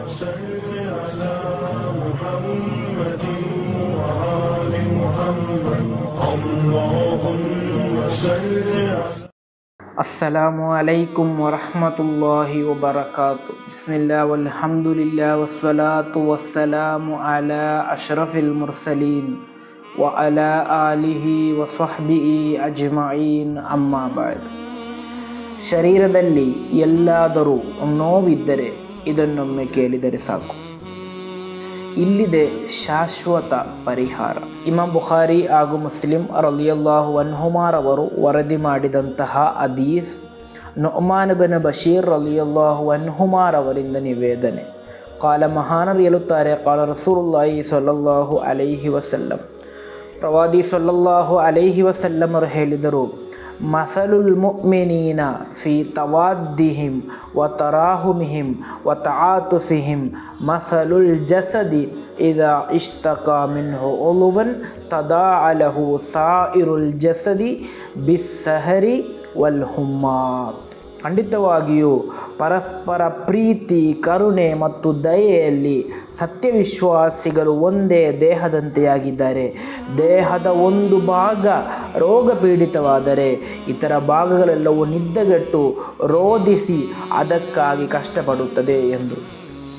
صل على محمد وآل محمد اللهم صل على السلام عليكم ورحمة الله وبركاته. بسم الله والحمد لله والصلاة والسلام على أشرف المرسلين وعلى آله وصحبه أجمعين أما بعد. ಶರೀರದಲ್ಲಿ ಎಲ್ಲಾದರೂ ನೋವಿದ್ದರೆ ಇದನ್ನೊಮ್ಮೆ ಕೇಳಿದರೆ ಸಾಕು, ಇಲ್ಲಿದೆ ಶಾಶ್ವತ ಪರಿಹಾರ. ಇಮಾಮ್ ಬುಖಾರಿ ಹಾಗೂ ಮುಸ್ಲಿಂ ರಲಿಯಲ್ಲಾಹು ಅನ್ಹುಮಾರವರು ವರದಿ ಮಾಡಿದಂತಹ ಹದೀಸ್, ನುಅಮಾನ್ ಬಿನ್ ಬಶೀರ್ ರಲಿಯಲ್ಲಾಹು ಅನ್ಹುಮಾರವರಿಂದ ನಿವೇದನೆ. ಕಾಲ ಮಹಾನರು ಹೇಳುತ್ತಾರೆ, ಕಾಲ ರಸೂಲುಲ್ಲಾಹಿ ಸ್ವಲ್ಲಲ್ಲಾಹು ಅಲೈಹಿ ವಸಲ್ಲಂ, ಪ್ರವಾದಿ ಸ್ವಲ್ಲಲ್ಲಾಹು ಅಲೈಹಿ ವಸಲ್ಲಮರು ಹೇಳಿದರು, ಮಸಲುಲ್ ಮುಅ್ಮಿನೀನ ಫಿ ತವಾದ್ದಿಹಿಂ ವ ತರಾಹುಮಿಹಿಂ ವ ತಆತುಫಿಹಿಂ ಮಸಲುಲ್ ಜಸದಿ ಇದಾ ಇಶ್ತಕಾ ಮಿನ್ಹು ಉಳುವನ್ ತದಾಅ ಲಹು ಸಾಯಿರುಲ್ ಜಸದಿ ಬಿಸ್ಸಹರಿ ವಲ್ ಹುಮ್ಮಾ. ಖಂಡಿತವಾಗಿಯೂ ಪರಸ್ಪರ ಪ್ರೀತಿ, ಕರುಣೆ ಮತ್ತು ದಯೆಯಲ್ಲಿ ಸತ್ಯವಿಶ್ವಾಸಿಗಳು ಒಂದೇ ದೇಹದಂತೆಯಾಗಿದ್ದಾರೆ. ದೇಹದ ಒಂದು ಭಾಗ ರೋಗ ಪೀಡಿತವಾದರೆ ಇತರ ಭಾಗಗಳೆಲ್ಲವೂ ನಿದ್ದೆಗೆಟ್ಟು ರೋಧಿಸಿ ಅದಕ್ಕಾಗಿ ಕಷ್ಟಪಡುತ್ತದೆ ಎಂದು.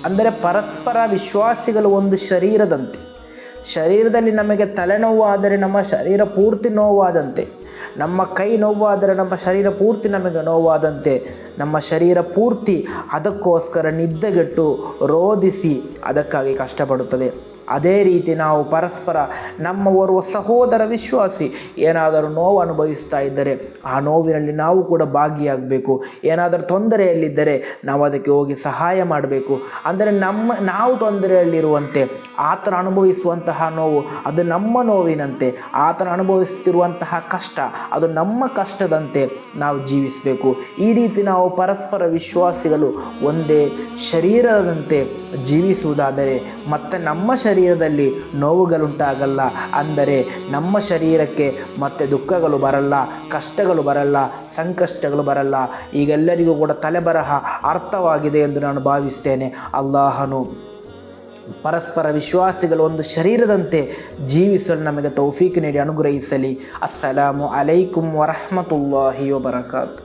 ಅಂದರೆ ಪರಸ್ಪರ ವಿಶ್ವಾಸಿಗಳು ಒಂದು ಶರೀರದಂತೆ. ಶರೀರದಲ್ಲಿ ನಮಗೆ ತಲೆನೋವು ಆದರೆ ನಮ್ಮ ಶರೀರ ಪೂರ್ತಿ ನೋವಾದಂತೆ, ನಮ್ಮ ಕೈ ನೋವಾದರೆ ನಮ್ಮ ಶರೀರ ಪೂರ್ತಿ ನಮಗೆ ನೋವಾದಂತೆ, ನಮ್ಮ ಶರೀರ ಪೂರ್ತಿ ಅದಕ್ಕೋಸ್ಕರ ನಿದ್ದೆಗೆಟ್ಟು ರೋಧಿಸಿ ಅದಕ್ಕಾಗಿ ಕಷ್ಟಪಡುತ್ತದೆ. ಅದೇ ರೀತಿ ನಾವು ಪರಸ್ಪರ ನಮ್ಮ ಓರ್ವ ಸಹೋದರ ವಿಶ್ವಾಸಿ ಏನಾದರೂ ನೋವು ಅನುಭವಿಸ್ತಾ ಇದ್ದರೆ ಆ ನೋವಿನಲ್ಲಿ ನಾವು ಕೂಡ ಭಾಗಿಯಾಗಬೇಕು. ಏನಾದರೂ ತೊಂದರೆಯಲ್ಲಿದ್ದರೆ ನಾವು ಅದಕ್ಕೆ ಹೋಗಿ ಸಹಾಯ ಮಾಡಬೇಕು. ಅಂದರೆ ನಾವು ತೊಂದರೆಯಲ್ಲಿರುವಂತೆ ಆತನ ಅನುಭವಿಸುವಂತಹ ನೋವು ಅದು ನಮ್ಮ ನೋವಿನಂತೆ, ಆತನ ಅನುಭವಿಸುತ್ತಿರುವಂತಹ ಕಷ್ಟ ಅದು ನಮ್ಮ ಕಷ್ಟದಂತೆ ನಾವು ಜೀವಿಸಬೇಕು. ಈ ರೀತಿ ನಾವು ಪರಸ್ಪರ ವಿಶ್ವಾಸಿಗಳು ಒಂದೇ ಶರೀರದಂತೆ ಜೀವಿಸುವುದಾದರೆ ಮತ್ತೆ ನಮ್ಮ ಶರೀರದಲ್ಲಿ ನೋವುಗಳುಂಟಾಗಲ್ಲ. ಅಂದರೆ ನಮ್ಮ ಶರೀರಕ್ಕೆ ಮತ್ತೆ ದುಃಖಗಳು ಬರಲ್ಲ, ಕಷ್ಟಗಳು ಬರಲ್ಲ, ಸಂಕಷ್ಟಗಳು ಬರಲ್ಲ. ಈಗೆಲ್ಲರಿಗೂ ಕೂಡ ತಲೆಬರಹ ಅರ್ಥವಾಗಿದೆ ಎಂದು ನಾನು ಭಾವಿಸ್ತೇನೆ. ಅಲ್ಲಾಹನು ಪರಸ್ಪರ ವಿಶ್ವಾಸಿಗಳು ಒಂದು ಶರೀರದಂತೆ ಜೀವಿಸಲು ನಮಗೆ ತೌಫೀಕ್ ನೀಡಿ ಅನುಗ್ರಹಿಸಲಿ. ಅಸ್ಸಲಾಮು ಅಲೈಕುಂ ವರಹಮತುಲ್ಲಾಹಿ ವಬರಕಾತು.